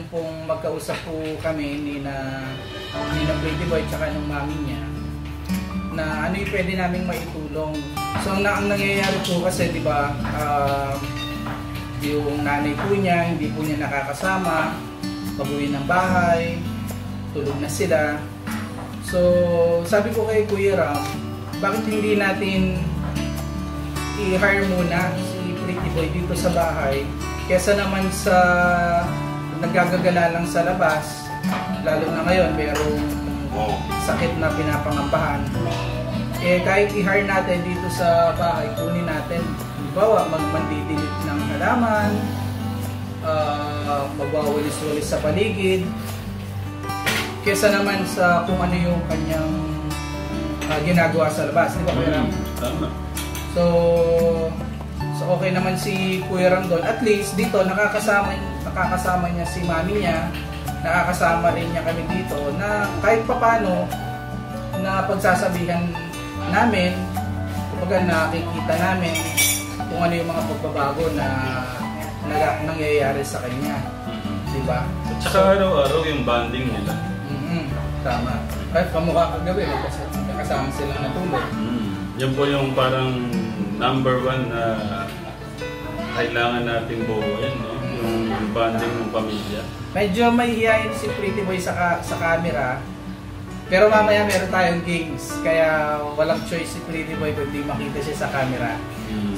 pong magkausap po kami ni na Pretty Boy tsaka ng mami niya na ano yung pwede naming maitulong. So ang nangyayari po kasi, di ba, yung nanay po niya, hindi po niya nakakasama, pag-uwi ng bahay, tulog na sila. So sabi ko kay Kuya Ram, bakit hindi natin i-hire muna si Pretty Boy dito sa bahay kesa naman sa naggagagala lang sa labas, lalo na ngayon merong sakit na pinapangambahan. Eh kahit i-hire natin dito sa bahay, kunin natin, halimbawa magmandidilit ng halaman, magwawalis-walis sa paligid, kesa naman sa kung ano yung kanyang ginagawa sa labas, di ba Kuya Ram? Tama. So okay naman si Kuya Ram doon. At least dito nakakasama niya si mami niya, nakakasama rin niya kami dito na kahit papano na pagsasabihan namin, kapag nakikita namin kung ano yung mga pagbabago na nangyayari sa kanya. Di ba? At saka araw-araw yung bonding nila. Tama. Kahit kamukha kagabi, kasama silang natulog. Yan po yung parang number 1 na kailangan natin buuin, no? Yung bonding ng pamilya. Medyo mahihiyain si Pretty Boy sa camera, pero mamaya meron tayong games, kaya walang choice si Pretty Boy kundi makita siya sa camera.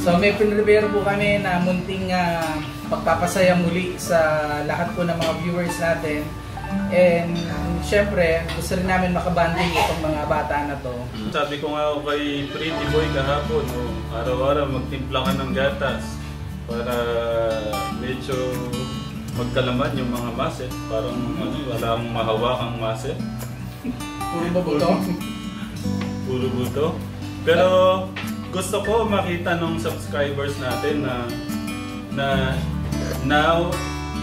So may pinrepare po kami na munting pagpapasaya muli sa lahat po ng mga viewers natin. And syempre, gusto rin namin makabanding itong mga bata na to. Sabi ko nga kay Pretty Boy kahapon, no? Araw-araw magtimpla ka ng gatas para medyo magkalaman yung mga muscle. Parang wala akong mahawakang muscle. Puro ba buto? Puro buto. Pero gusto ko makita ng subscribers natin na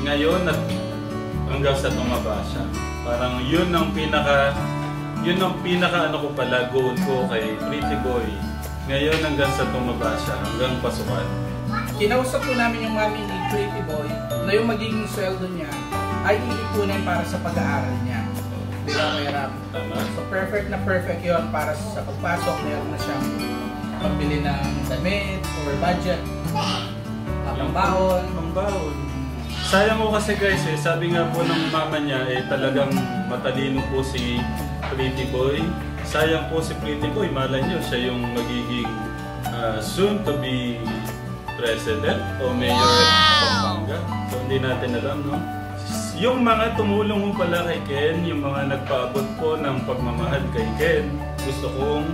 ngayon hanggang sa tumaba siya. Parang yun ang pinaka ano ko pala, goal ko kay Pretty Boy. Ngayon hanggang sa tumaba siya, hanggang pasukan. Kinausap po namin yung mami ni Pretty Boy na yung magiging sweldo niya ay iipunin para sa pag-aaral niya. Di ba Kuya Ram? Tama. So perfect yun para sa pagpasok. Meron na siyang pambili ng damit or budget. Pambaon. Sayang ko kasi guys sabi nga po ng mama niya talagang matalino po si Pretty Boy. Sayang po si Pretty Boy, malay niyo siya yung magiging soon to be president o mayor of Pampanga. So hindi natin alam, no? Yung mga tumulong mo pala kay Ken, yung mga nagpaabot po ng pagmamahal kay Ken, gusto kong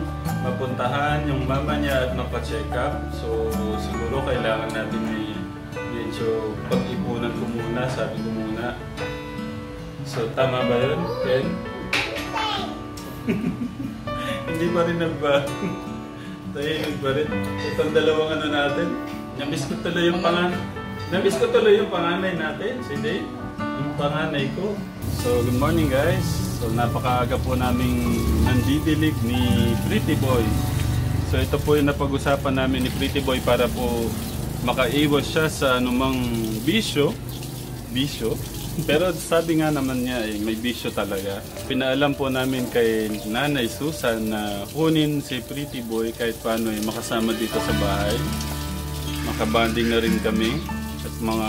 mapuntahan yung mama niya at mapacheck up. So siguro kailangan natin medyo pag-ipunan ko muna, sabi ko muna. So tama ba yun, Ken? Hindi pa rin nagbago. Tahimik pa rin. Itong dalawang ano natin. Namiss ko tuloy yung panganay natin, si Dave. Yung panganay ko. So good morning guys. So napakaaga po naming nandidilig ni Pretty Boy. So ito po yung napag-usapan namin ni Pretty Boy para po makaiwas siya sa anumang bisyo. Pero sabi nga naman niya may bisyo talaga. Pinaalam po namin kay Nanay Susan na kunin si Pretty Boy kahit paano makasama dito sa bahay. Makabanding na rin kami at mga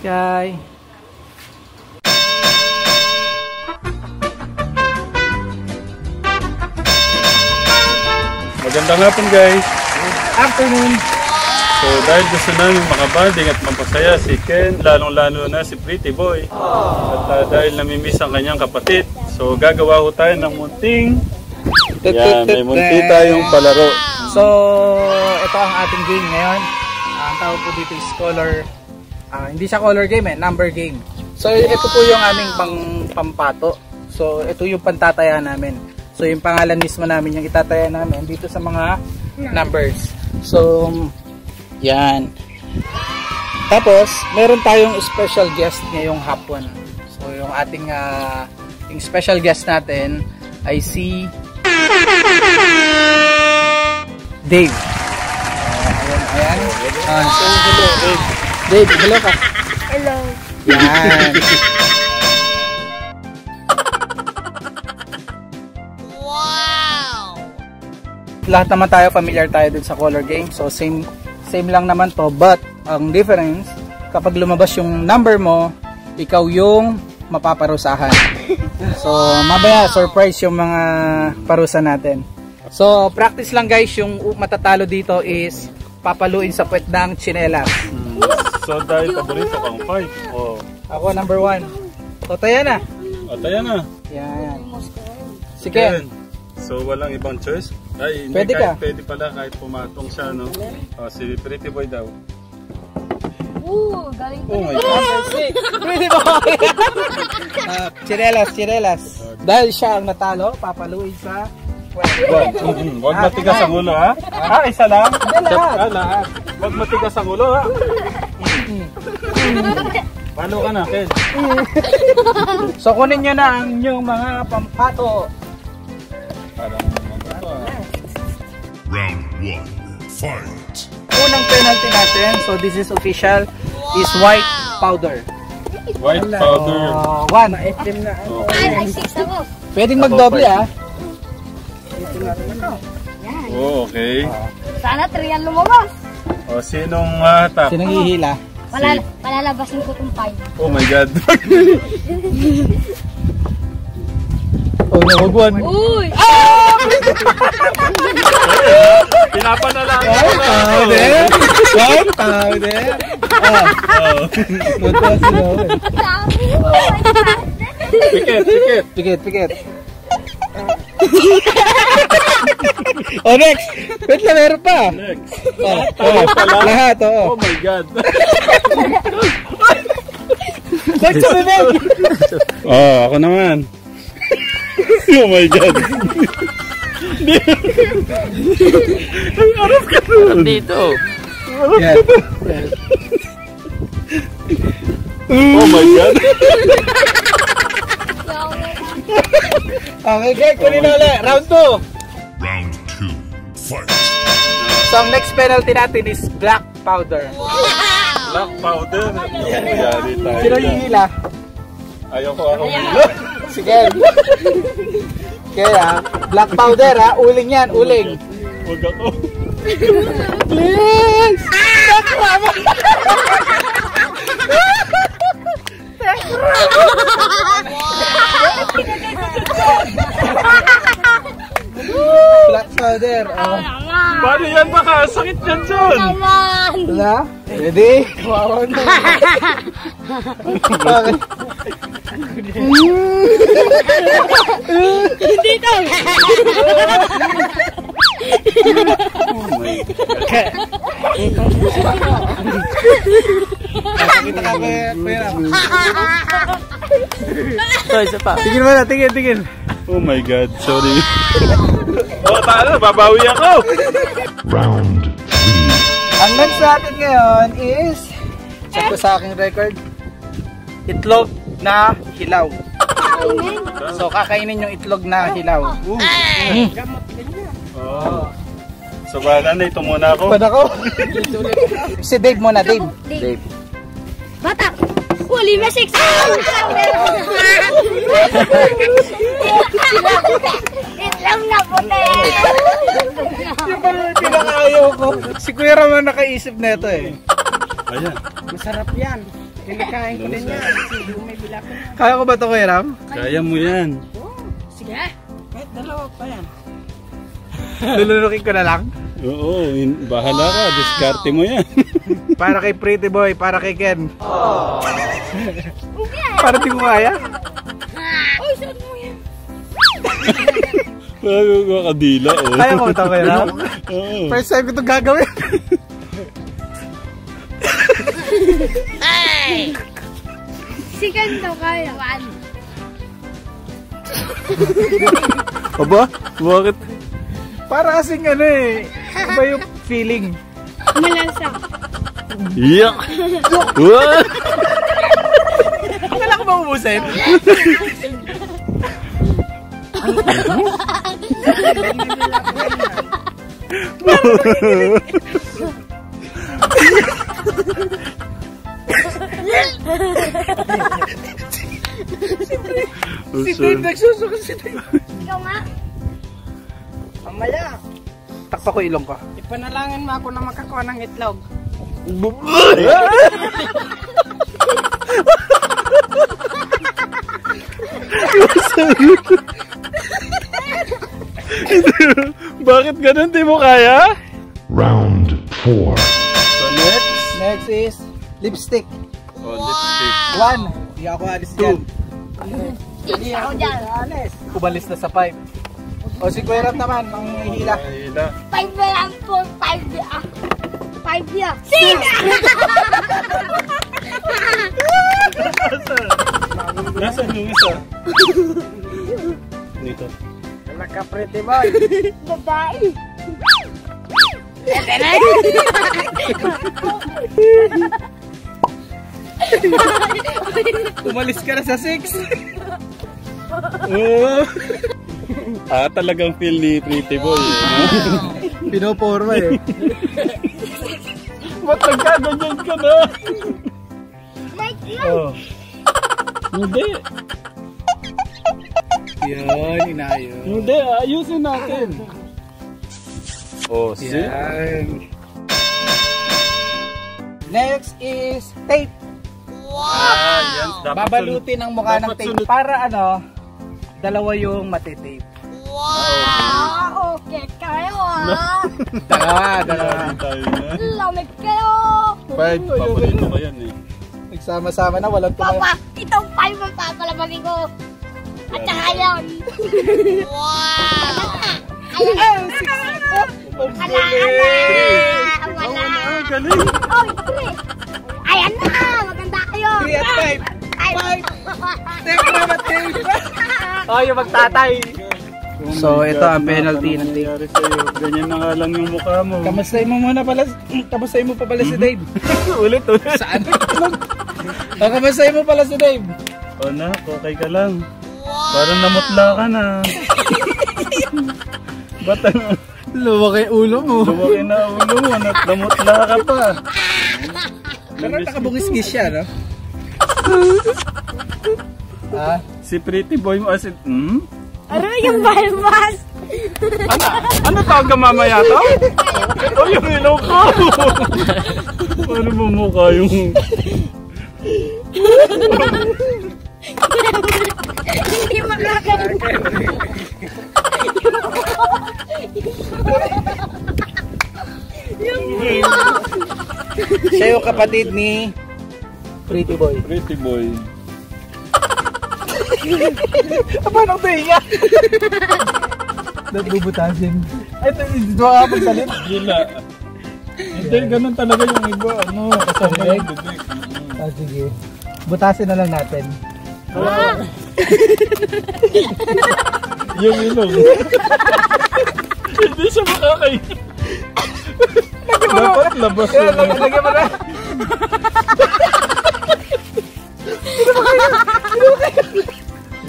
Sky. Magandang hapon guys. Afternoon. So dahil gusto namin makabanding at mapasaya si Ken, lalong-lalo na si Pretty Boy. At dahil namimiss ang kanyang kapatid, so gagawa ko tayo ng munting. Yan, may munti tayong palaro. So, ito ang ating game ngayon. Ang tawag po dito is color. Hindi siya color game number game. So, ito po yung aming pampato. So, ito yung pantataya namin. So, yung pangalan mismo namin yung itataya namin dito sa mga numbers. So, yan. Tapos, meron tayong special guest ngayong hapon. So, yung ating yung special guest natin ay si Dave. Ayan. So, hello, Dave. Dave, hello ka. Hello. Yan. Lahat naman tayo familiar tayo dun sa color game. So same lang naman to, but ang difference kapag lumabas yung number mo, ikaw yung mapaparusahan. So mamaya surprise yung mga parusa natin. So practice lang guys, yung matatalo dito is papaluin sa puwet ng tsinelas. So dahil paborito kang 5. Oh. Ako number 1. So tayo na. At ayan na. Yan. Sige. So walang ibang choice? Ay, hindi, Pwede ka. Pwede pala kahit pumatong siya, no? Oh, si Pretty Boy daw. Galing Oh my God. Pwede ba? Chinelas. Dahil siya ang natalo, papaluin sa Huwag matigas ang ulo, ha? Isa lang? Lahat. Huwag matigas ang ulo, ha? Palo ka na, Ken. So kunin nyo na ang inyong mga pampato. Parang Round 1. Fight. Unang penalty natin, so this is official, is white powder. white powder. 1. Ay, 6 ako. Pwedeng magdoble ah. Yan. Oh, okay. Sana 3 yan lumabas. O, sinong tap? Sinong hihila? Palalabasin ko itong 5. Oh my God. Oh no, wag 1. Uy! Pinapanalangin White ko na. powder. White powder. Punta si Rowan. Pikit. Oh, next. Wait lang, meron pa. Next. Lahat, oo. Oh my God. Next sa bibig. Oh, ako naman. Oh my God. Harap ka doon. Dito. Yan. Oh my God. Okay, guys, kunin na ulit. Round 2. Round 2. Fight. So, ang next penalty natin is black powder. Black powder. Yari tayo. Sino hihila? Ayoko ako. Sige. Kaya, black powder ha. Uling yan, uling. Huwag ako. Please! Black powder. Oh. Paano yan baka? Sakit yan dyan. Naman! Wala? Ready? Wow na. Okay. Dito! Oh my God. Kita ka pera. Ito, isa pa. Tingin mo na, tingin. Oh my God. Sorry. Oh, tara. Babawi ako. Round 3. Ang next natin ngayon is, check ko sa aking record, itlog na hilaw. So, kakainin yung itlog na hilaw. Oh. So, bahala na. Ito muna ako. Pwede ako. Si Dave muna, Dave. Dave. Bata! Huli na 6! Itlog na puti! Yung pala yung pinakayaw ko. Si Kuya Ramon nakaisip na ito eh. Ayan. Masarap yan. Kinakain ko din yan. May bila ko. Kaya ko ba ito, Kuya Ram? Kaya mo yan. Sige. Kahit dalawa pa yan. Lulunukin ko na lang. Oo, bahala ka. Diskarte mo yan. Para kay Pretty Boy, para kay Ken. Para di mo kaya. Uy, saan mo yan? Kadila, oh. Kaya ko ito, Kuya Ram. Oo. First time ko ito gagawin. Hey! Si Kanto kaya. Aba? Bakit? Para kasing ano eh. Iba yung feeling. Malasa. Yak! What? Akala ko ba ubusin? Si Dave nagsusuka si Dave. Ikaw nga. Mamaya, Takpa ko ilong ko. ipanalangin mo ako na makakuha ng itlog. Bakit ganun? Di mo kaya? Round 4. So next? Next is lipstick. Oh, lipstick. 1. Hindi ako alis dyan. Hindi ako dyan. Umalis na sa 5. O si Kuya Ram naman, ang hila. Hila. 5 na lang po. 5 ya. 5 ya. 6! Nasaan yung isa? Dito. Naka Pretty Boy. Babae. Umalis ka na sa 6. Oh. Talagang feel ni Pretty Boy. Pinoporma eh. Ba't nagkaganyan ka na? Like yun. Oh. Hindi. Yun, inayos. Hindi, ayusin natin. Oh, see? Yan. Next is tape. Yan. Babalutin ang mukha ng tape para ano, dalawa yung matitape. Wow! Okay kayo ah! Dalawa. Tayo na. Lamig kayo! 5. Paborito ko yan eh. Nagsama-sama na, walang tumayo. Papa, itong 5 ang papalabagin ko. At saka yun. Wow! Ayan! Wala! Galing. Oy, 3! Ayan na! Maganda kayo! 3 at 5. Tape na tape. Oh, yung magtatay. So, ito ang penalty ng tape. Nangyari sa'yo. Ganyan na nga lang yung mukha mo. Kamustahin mo muna pala, kamustahin mo pa pala si Dave. Ulit. Saan? Kamustahin mo pala si Dave. O na, okay ka lang. Parang namutla ka na. Ba't ano? Lumaki ulo mo. Lumaki na ulo mo. Namutla ka pa. Pero nakabungis-gis siya, no? Ah? Si Pretty Boy mo as Ano yung balbas? Ano tawag ka mamaya to? Oh, yung ilaw ko! Ano mo mukha yung... Hindi makakain. Siya yung kapatid ni Pretty Boy. Pretty Boy. Paano ito hiya? Nagbubutasin. Ay, dito ka magsalit. Gila. Hindi, ganun talaga yung iba. Ano, kasama yung bibig. Ah, sige. Butasin na lang natin. Yung ilong. Hindi siya makakay. Dapat labas Kaya yun. lagyan mo na.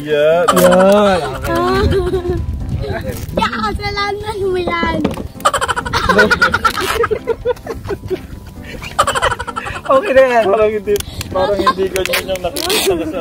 Yan. Yan. Ya, kasalanan mo yan. Okay na yan. Parang hindi ganyan yung nakikita ka sa